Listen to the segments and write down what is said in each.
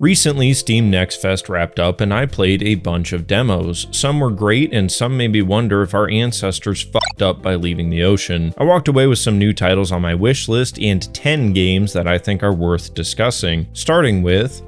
Recently, Steam Next Fest wrapped up and I played a bunch of demos. Some were great and some made me wonder if our ancestors fucked up by leaving the ocean. I walked away with some new titles on my wish list and 10 games that I think are worth discussing, starting with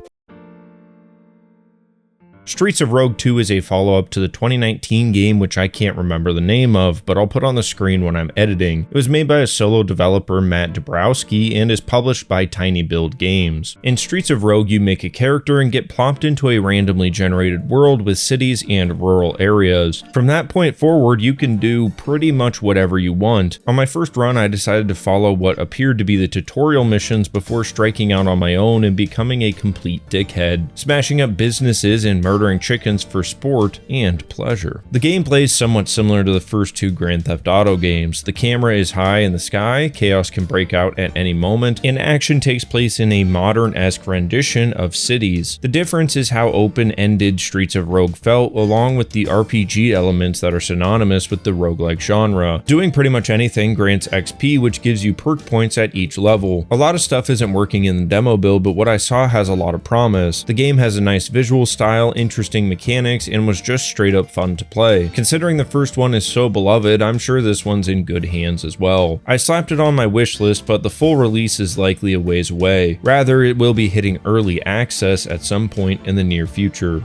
Streets of Rogue 2 is a follow-up to the 2019 game which I can't remember the name of, but I'll put on the screen when I'm editing. It was made by a solo developer, Matt Dabrowski, and is published by Tiny Build Games. In Streets of Rogue, you make a character and get plopped into a randomly generated world with cities and rural areas. From that point forward, you can do pretty much whatever you want. On my first run, I decided to follow what appeared to be the tutorial missions before striking out on my own and becoming a complete dickhead, smashing up businesses and murdering chickens for sport and pleasure. The gameplay is somewhat similar to the first two Grand Theft Auto games. The camera is high in the sky, chaos can break out at any moment, and action takes place in a modern-esque rendition of cities. The difference is how open-ended Streets of Rogue felt, along with the RPG elements that are synonymous with the roguelike genre. Doing pretty much anything grants XP, which gives you perk points at each level. A lot of stuff isn't working in the demo build, but what I saw has a lot of promise. The game has a nice visual style, interesting mechanics, and was just straight up fun to play. Considering the first one is so beloved, I'm sure this one's in good hands as well. I slapped it on my wish list, but the full release is likely a ways away. Rather, it will be hitting early access at some point in the near future.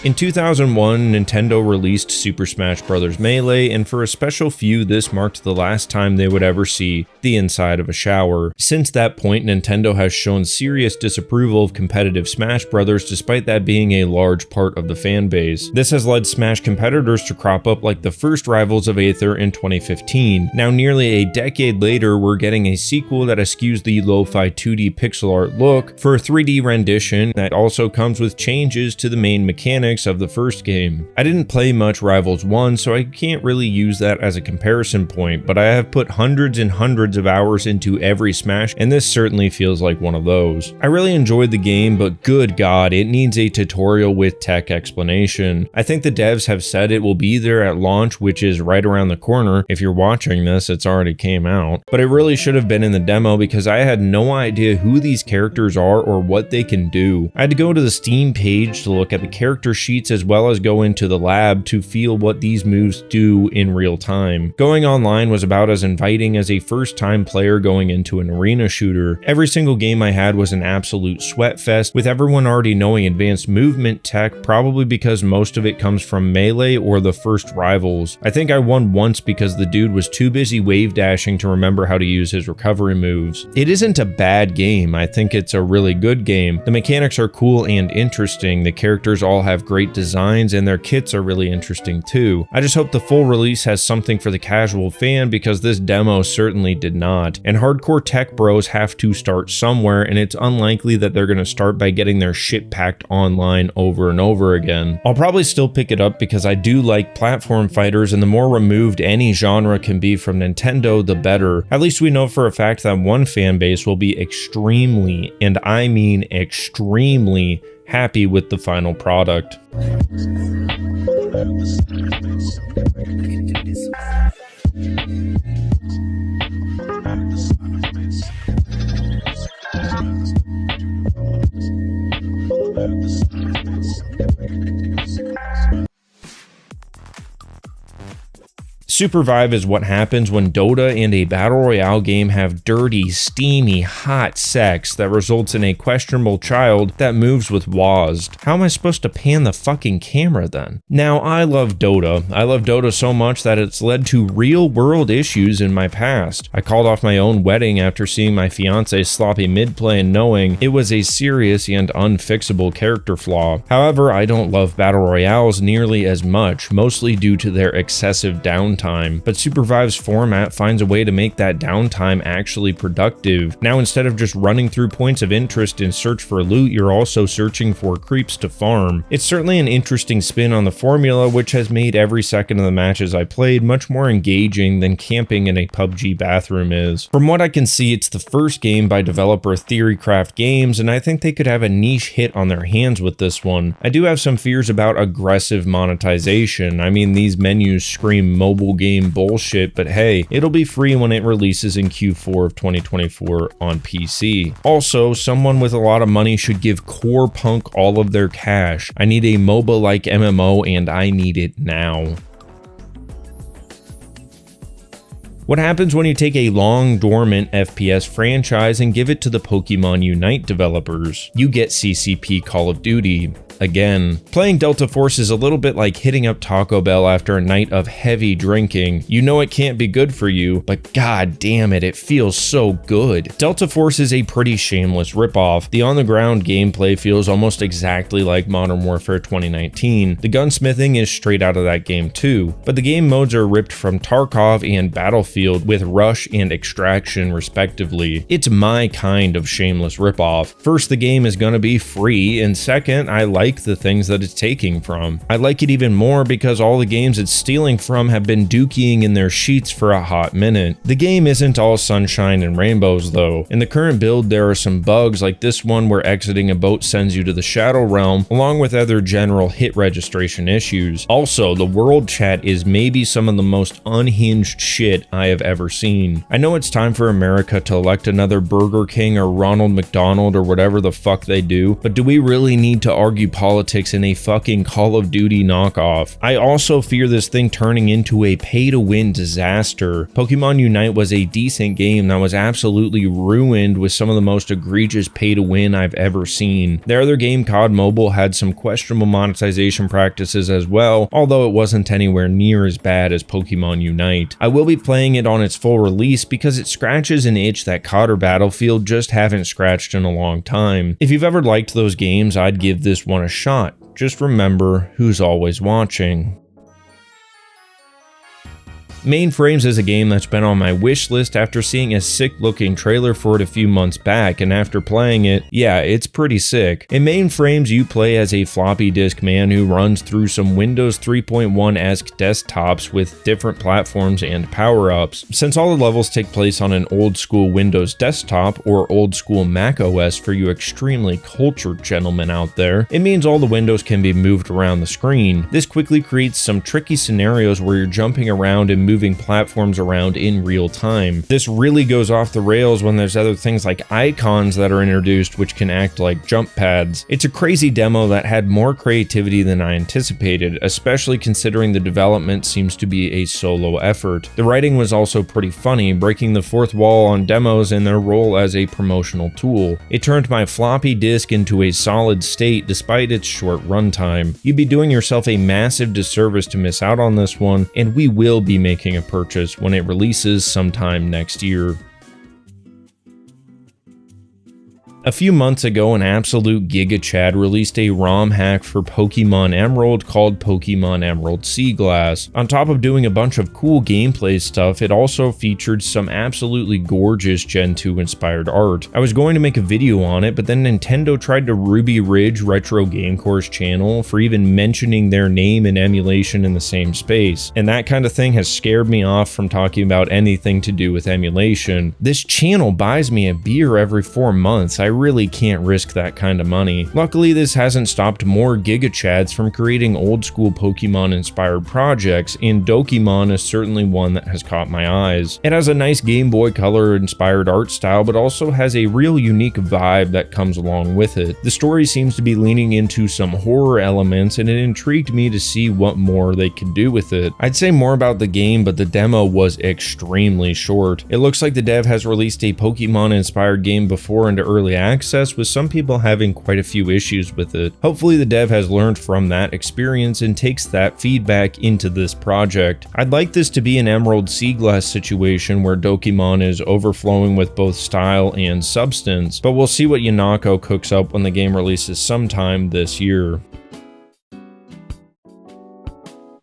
In 2001, Nintendo released Super Smash Bros. Melee, and for a special few, this marked the last time they would ever see the inside of a shower. Since that point, Nintendo has shown serious disapproval of competitive Smash Bros. Despite that being a large part of the fan base. This has led Smash competitors to crop up like the first rivals of Aether in 2015. Now, nearly a decade later, we're getting a sequel that eschews the lo-fi 2D pixel art look for a 3D rendition that also comes with changes to the main mechanics of the first game. I didn't play much Rivals 1, so I can't really use that as a comparison point, but I have put hundreds and hundreds of hours into every Smash, and this certainly feels like one of those. I really enjoyed the game, but good god, it needs a tutorial with tech explanation. I think the devs have said it will be there at launch, which is right around the corner. If you're watching this, it's already came out. But it really should have been in the demo because I had no idea who these characters are or what they can do. I had to go to the Steam page to look at the character sheets as well as go into the lab to feel what these moves do in real time. Going online was about as inviting as a first-time player going into an arena shooter. Every single game I had was an absolute sweat fest, with everyone already knowing advanced movement tech, probably because most of it comes from Melee or the first Rivals. I think I won once because the dude was too busy wave dashing to remember how to use his recovery moves. It isn't a bad game, I think it's a really good game. The mechanics are cool and interesting, the characters all have great designs, and their kits are really interesting too. I just hope the full release has something for the casual fan because this demo certainly did not. And hardcore tech bros have to start somewhere, and it's unlikely that they're going to start by getting their shit packed online over and over again. I'll probably still pick it up because I do like platform fighters, and the more removed any genre can be from Nintendo, the better. At least we know for a fact that one fan base will be extremely, and I mean extremely, happy with the final product. Supervive is what happens when Dota and a Battle Royale game have dirty, steamy, hot sex that results in a questionable child that moves with WASD. How am I supposed to pan the fucking camera then? Now, I love Dota. I love Dota so much that it's led to real-world issues in my past. I called off my own wedding after seeing my fiance's sloppy mid-play and knowing it was a serious and unfixable character flaw. However, I don't love Battle Royales nearly as much, mostly due to their excessive downtime. But Supervive's format finds a way to make that downtime actually productive. Now, instead of just running through points of interest in search for loot, you're also searching for creeps to farm. It's certainly an interesting spin on the formula, which has made every second of the matches I played much more engaging than camping in a PUBG bathroom is. From what I can see, it's the first game by developer Theorycraft Games, and I think they could have a niche hit on their hands with this one. I do have some fears about aggressive monetization. I mean, these menus scream mobile full game bullshit, but hey, it'll be free when it releases in Q4 of 2024 on PC. Also, someone with a lot of money should give Core Punk all of their cash. I need a MOBA-like MMO and I need it now. What happens when you take a long dormant FPS franchise and give it to the Pokemon Unite developers? You get CCP Call of Duty. Again, playing Delta Force is a little bit like hitting up Taco Bell after a night of heavy drinking. You know it can't be good for you, but god damn it, it feels so good. Delta Force is a pretty shameless ripoff. The on-the-ground gameplay feels almost exactly like Modern Warfare 2019. The gunsmithing is straight out of that game too, but the game modes are ripped from Tarkov and Battlefield with Rush and Extraction respectively. It's my kind of shameless ripoff. First, the game is gonna be free, and second, I like the things that it's taking from. I like it even more because all the games it's stealing from have been dookie-ing in their sheets for a hot minute. The game isn't all sunshine and rainbows though. In the current build there are some bugs like this one where exiting a boat sends you to the Shadow Realm, along with other general hit registration issues. Also, the world chat is maybe some of the most unhinged shit I have ever seen. I know it's time for America to elect another Burger King or Ronald McDonald or whatever the fuck they do, but do we really need to argue politics in a fucking Call of Duty knockoff? I also fear this thing turning into a pay-to-win disaster. Pokemon Unite was a decent game that was absolutely ruined with some of the most egregious pay-to-win I've ever seen. Their other game, COD Mobile, had some questionable monetization practices as well, although it wasn't anywhere near as bad as Pokemon Unite. I will be playing it on its full release because it scratches an itch that COD or Battlefield just haven't scratched in a long time. If you've ever liked those games, I'd give this one a shot. Just remember who's always watching. Mainframes is a game that's been on my wish list after seeing a sick looking trailer for it a few months back, and after playing it, yeah, it's pretty sick. In Mainframes, you play as a floppy disk man who runs through some Windows 3.1-esque desktops with different platforms and power-ups. Since all the levels take place on an old school Windows desktop or old school Mac OS for you extremely cultured gentlemen out there, it means all the windows can be moved around the screen. This quickly creates some tricky scenarios where you're jumping around and moving platforms around in real time. This really goes off the rails when there's other things like icons that are introduced which can act like jump pads. It's a crazy demo that had more creativity than I anticipated, especially considering the development seems to be a solo effort. The writing was also pretty funny, breaking the fourth wall on demos and their role as a promotional tool. It turned my floppy disk into a solid state despite its short runtime. You'd be doing yourself a massive disservice to miss out on this one, and we will be making a purchase when it releases sometime next year. A few months ago, an absolute Gigachad released a ROM hack for Pokemon Emerald called Pokemon Emerald Sea Glass. On top of doing a bunch of cool gameplay stuff, it also featured some absolutely gorgeous Gen 2 inspired art. I was going to make a video on it, but then Nintendo tried to Ruby Ridge Retro Game Core's channel for even mentioning their name and emulation in the same space, and that kind of thing has scared me off from talking about anything to do with emulation. This channel buys me a beer every 4 months. I really can't risk that kind of money. Luckily, this hasn't stopped more Gigachads from creating old school Pokemon inspired projects, and Dokimon is certainly one that has caught my eyes. It has a nice Game Boy Color inspired art style, but also has a real unique vibe that comes along with it. The story seems to be leaning into some horror elements, and it intrigued me to see what more they could do with it. I'd say more about the game, but the demo was extremely short. It looks like the dev has released a Pokemon inspired game before into early access, with some people having quite a few issues with it. Hopefully the dev has learned from that experience and takes that feedback into this project. I'd like this to be an Emerald Sea Glass situation where Dokimon is overflowing with both style and substance, but we'll see what Yanako cooks up when the game releases sometime this year.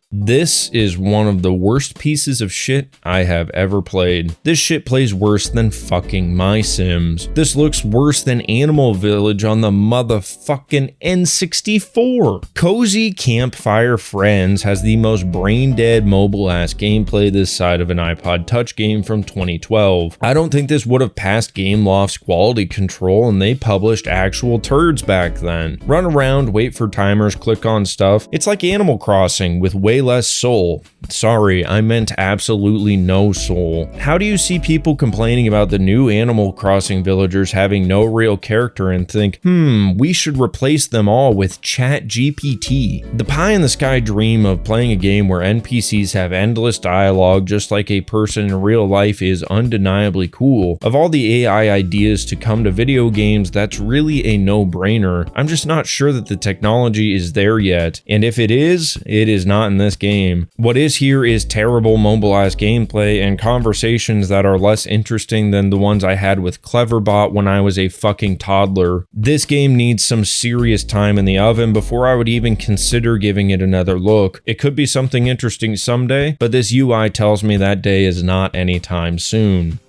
This is one of the worst pieces of shit I have ever played. This shit plays worse than fucking My Sims. This looks worse than Animal Village on the motherfucking N64. Cozy Campfire Friends has the most brain-dead mobile-ass gameplay this side of an iPod Touch game from 2012. I don't think this would have passed Gameloft's quality control, and they published actual turds back then. Run around, wait for timers, click on stuff. It's like Animal Crossing with way less less soul. Sorry, I meant absolutely no soul. How do you see people complaining about the new Animal Crossing villagers having no real character and think, we should replace them all with ChatGPT? The pie-in-the-sky dream of playing a game where NPCs have endless dialogue just like a person in real life is undeniably cool. Of all the AI ideas to come to video games, that's really a no-brainer. I'm just not sure that the technology is there yet, and if it is not in this game. What is here is terrible mobilized gameplay and conversations that are less interesting than the ones I had with Cleverbot when I was a fucking toddler. This game needs some serious time in the oven before I would even consider giving it another look. It could be something interesting someday, but this UI tells me that day is not anytime soon.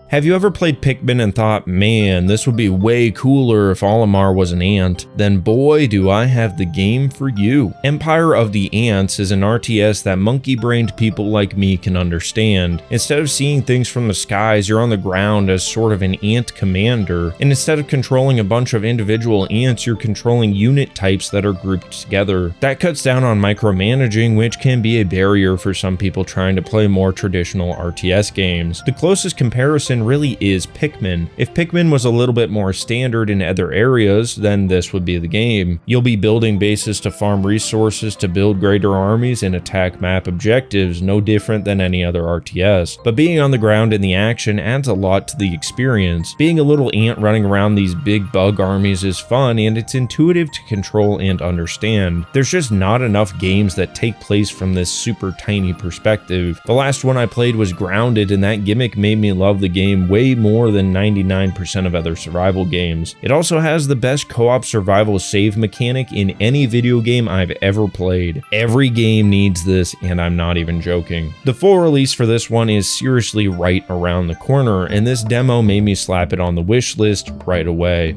Have you ever played Pikmin and thought, man, this would be way cooler if Olimar was an ant? Then boy, do I have the game for you. Empire of the Ants is an RTS that monkey-brained people like me can understand. Instead of seeing things from the skies, you're on the ground as sort of an ant commander, and instead of controlling a bunch of individual ants, you're controlling unit types that are grouped together. That cuts down on micromanaging, which can be a barrier for some people trying to play more traditional RTS games. The closest comparison really is Pikmin. If Pikmin was a little bit more standard in other areas, then this would be the game. You'll be building bases to farm resources to build greater armies and attack map objectives, no different than any other RTS. But being on the ground in the action adds a lot to the experience. Being a little ant running around these big bug armies is fun, and it's intuitive to control and understand. There's just not enough games that take place from this super tiny perspective. The last one I played was Grounded, and that gimmick made me love the game way more than 99% of other survival games. It also has the best co-op survival save mechanic in any video game I've ever played. Every game needs this, and I'm not even joking. The full release for this one is seriously right around the corner, and this demo made me slap it on the wish list right away.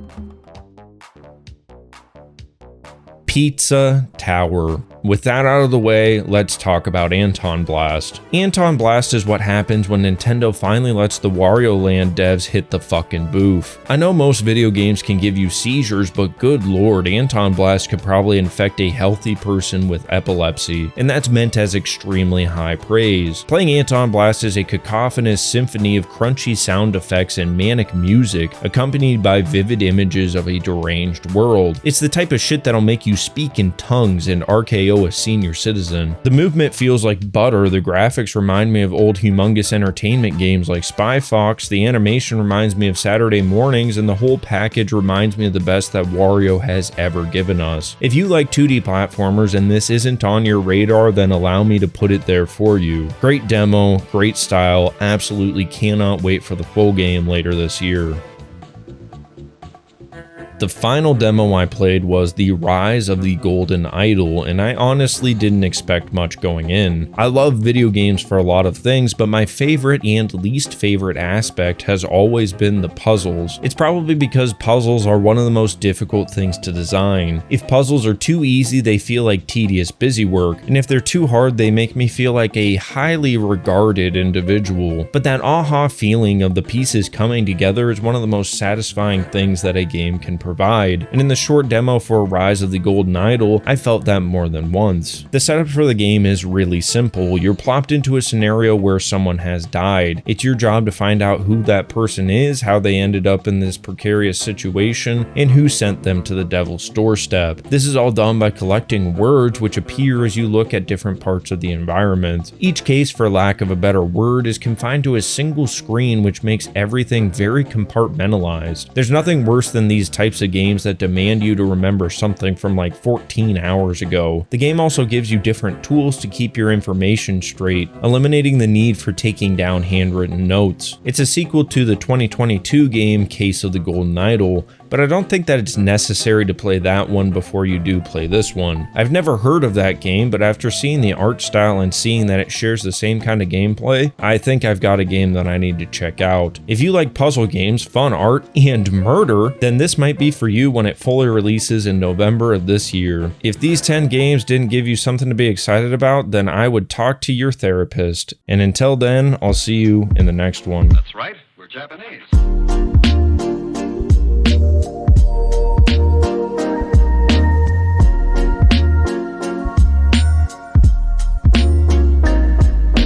Pizza Tower. With that out of the way, let's talk about Anton Blast. Anton Blast is what happens when Nintendo finally lets the Wario Land devs hit the fucking booth. I know most video games can give you seizures, but good lord, Anton Blast could probably infect a healthy person with epilepsy, and that's meant as extremely high praise. Playing Anton Blast is a cacophonous symphony of crunchy sound effects and manic music, accompanied by vivid images of a deranged world. It's the type of shit that'll make you speak in tongues and RKO a senior citizen. The movement feels like butter, the graphics remind me of old humongous entertainment games like Spy Fox, the animation reminds me of Saturday mornings, and the whole package reminds me of the best that Wario has ever given us. If you like 2D platformers and this isn't on your radar, then allow me to put it there for you. Great demo, great style, absolutely cannot wait for the full game later this year. The final demo I played was The Rise of the Golden Idol, and I honestly didn't expect much going in. I love video games for a lot of things, but my favorite and least favorite aspect has always been the puzzles. It's probably because puzzles are one of the most difficult things to design. If puzzles are too easy, they feel like tedious busy work, and if they're too hard, they make me feel like a highly regarded individual. But that aha feeling of the pieces coming together is one of the most satisfying things that a game can provide, and in the short demo for Rise of the Golden Idol, I felt that more than once. The setup for the game is really simple. You're plopped into a scenario where someone has died. It's your job to find out who that person is, how they ended up in this precarious situation, and who sent them to the devil's doorstep. This is all done by collecting words which appear as you look at different parts of the environment. Each case, for lack of a better word, is confined to a single screen, which makes everything very compartmentalized. There's nothing worse than these types of games that demand you to remember something from like 14 hours ago. The game also gives you different tools to keep your information straight, eliminating the need for taking down handwritten notes. It's a sequel to the 2022 game Case of the Golden Idol, but I don't think that it's necessary to play that one before you do play this one. I've never heard of that game, but after seeing the art style and seeing that it shares the same kind of gameplay, I think I've got a game that I need to check out. If you like puzzle games, fun art, and murder, then this might be for you when it fully releases in November of this year. If these 10 games didn't give you something to be excited about, then I would talk to your therapist. And until then, I'll see you in the next one. That's right, we're Japanese.